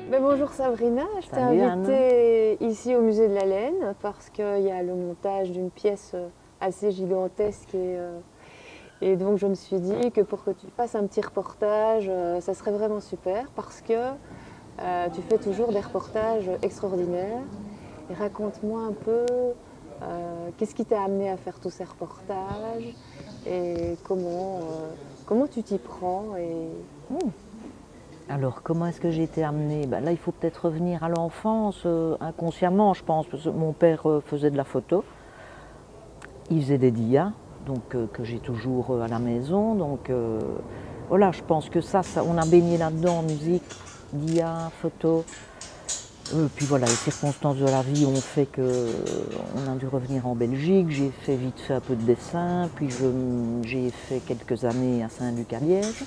Bonjour Sabrina, je t'ai Salut Anne. invitée ici au musée de la Laine parce qu'il y a le montage d'une pièce assez gigantesque et donc je me suis dit que pour que tu fasses un petit reportage, ça serait vraiment super parce que tu fais toujours des reportages extraordinaires. Et raconte-moi un peu qu'est-ce qui t'a amené à faire tous ces reportages et comment tu t'y prends Alors, comment est-ce que j'ai été amenée? Là, il faut peut-être revenir à l'enfance, inconsciemment, je pense, parce que mon père faisait de la photo. Il faisait des dias, donc que j'ai toujours à la maison. Donc, voilà, je pense que ça, on a baigné là-dedans, musique, dia, photo. Puis voilà, les circonstances de la vie ont fait qu'on a dû revenir en Belgique. J'ai fait vite fait un peu de dessin, puis j'ai fait quelques années à Saint-Luc à Liège.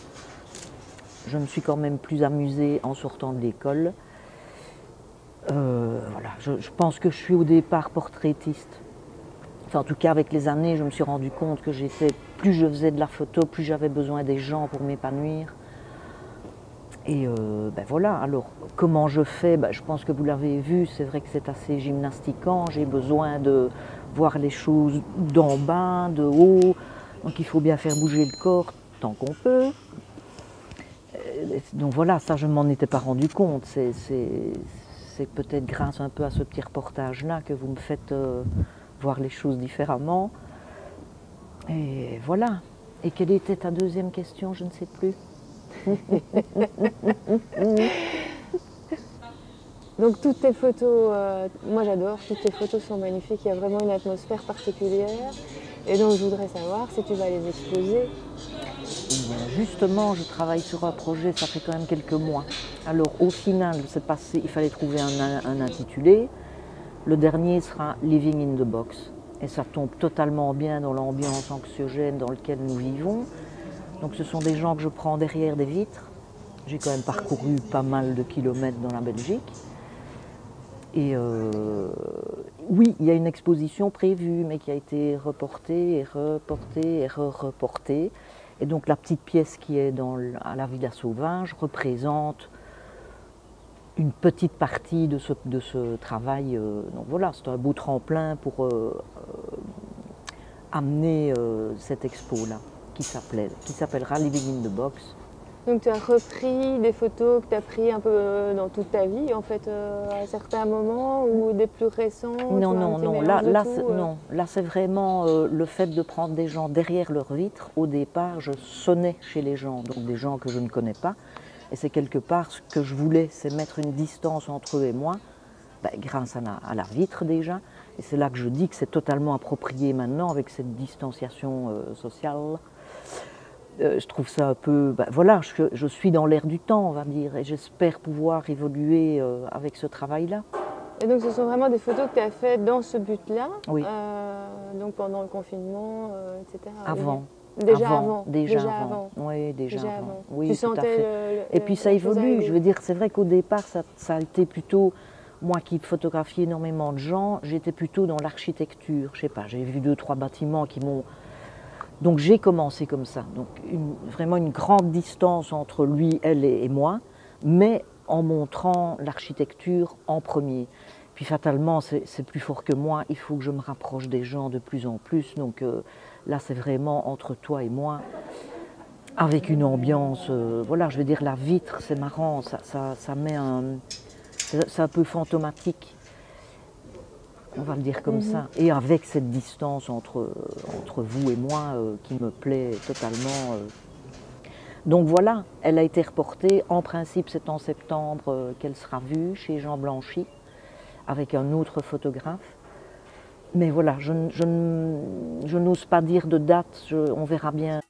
Je me suis quand même plus amusée en sortant de l'école. Voilà, je pense que je suis au départ portraitiste. Enfin, en tout cas, avec les années, je me suis rendu compte que plus je faisais de la photo, plus j'avais besoin des gens pour m'épanouir. Et voilà, alors comment je fais? Je pense que vous l'avez vu, c'est vrai que c'est assez gymnastiquant. J'ai besoin de voir les choses d'en bas, de haut. Donc il faut bien faire bouger le corps tant qu'on peut. Donc voilà, ça je ne m'en étais pas rendu compte. C'est peut-être grâce un peu à ce petit reportage-là que vous me faites voir les choses différemment. Et voilà. Et quelle était ta deuxième question? Je ne sais plus. Donc toutes tes photos, moi j'adore, toutes tes photos sont magnifiques, il y a vraiment une atmosphère particulière. Et donc je voudrais savoir si tu vas les exposer. Justement, je travaille sur un projet, ça fait quand même quelques mois. Alors au final, c'est passé, il fallait trouver un intitulé. Le dernier sera Living in the Box. Et ça tombe totalement bien dans l'ambiance anxiogène dans laquelle nous vivons. Donc ce sont des gens que je prends derrière des vitres. J'ai quand même parcouru pas mal de kilomètres dans la Belgique. Et oui, il y a une exposition prévue, mais qui a été reportée et reportée et reportée. Et donc la petite pièce qui est à la Villa Sauvage représente une petite partie de ce travail. Donc voilà, c'est un beau tremplin pour amener cette expo-là, qui s'appellera Living in the Box. Donc tu as repris des photos que tu as prises un peu dans toute ta vie, en fait, à certains moments, ou des plus récents, Non, tu as un non, petit non, mélange de tout. non. Là, c'est vraiment le fait de prendre des gens derrière leur vitre. Au départ, je sonnais chez les gens, donc des gens que je ne connais pas. Et c'est quelque part ce que je voulais, c'est mettre une distance entre eux et moi, grâce à la vitre déjà. Et c'est là que je dis que c'est totalement approprié maintenant avec cette distanciation sociale. Je trouve ça un peu, voilà, je suis dans l'air du temps, on va dire, et j'espère pouvoir évoluer avec ce travail-là. Et donc ce sont vraiment des photos que tu as faites dans ce but-là, Oui. donc pendant le confinement, etc. Avant. Déjà avant. Déjà avant. Oui, déjà avant. Oui, Tu tout à sentais fait. Et puis ça la chose évolue. Je arriver. veux dire, c'est vrai qu'au départ, ça a été plutôt, moi qui photographie énormément de gens, j'étais plutôt dans l'architecture. Je sais pas, j'ai vu 2, 3 bâtiments qui m'ont. Donc j'ai commencé comme ça. Donc vraiment une grande distance entre lui, elle et moi, mais en montrant l'architecture en premier. Puis fatalement, c'est plus fort que moi, il faut que je me rapproche des gens de plus en plus. Donc là, c'est vraiment entre toi et moi, avec une ambiance, voilà, je veux dire, la vitre, c'est marrant, ça met c'est un peu fantomatique, on va le dire comme ça. Et avec cette distance entre vous et moi qui me plaît totalement. Donc voilà, elle a été reportée. En principe, c'est en septembre qu'elle sera vue chez Jean Blanchy, avec un autre photographe. Mais voilà, je n'ose pas dire de date, on verra bien.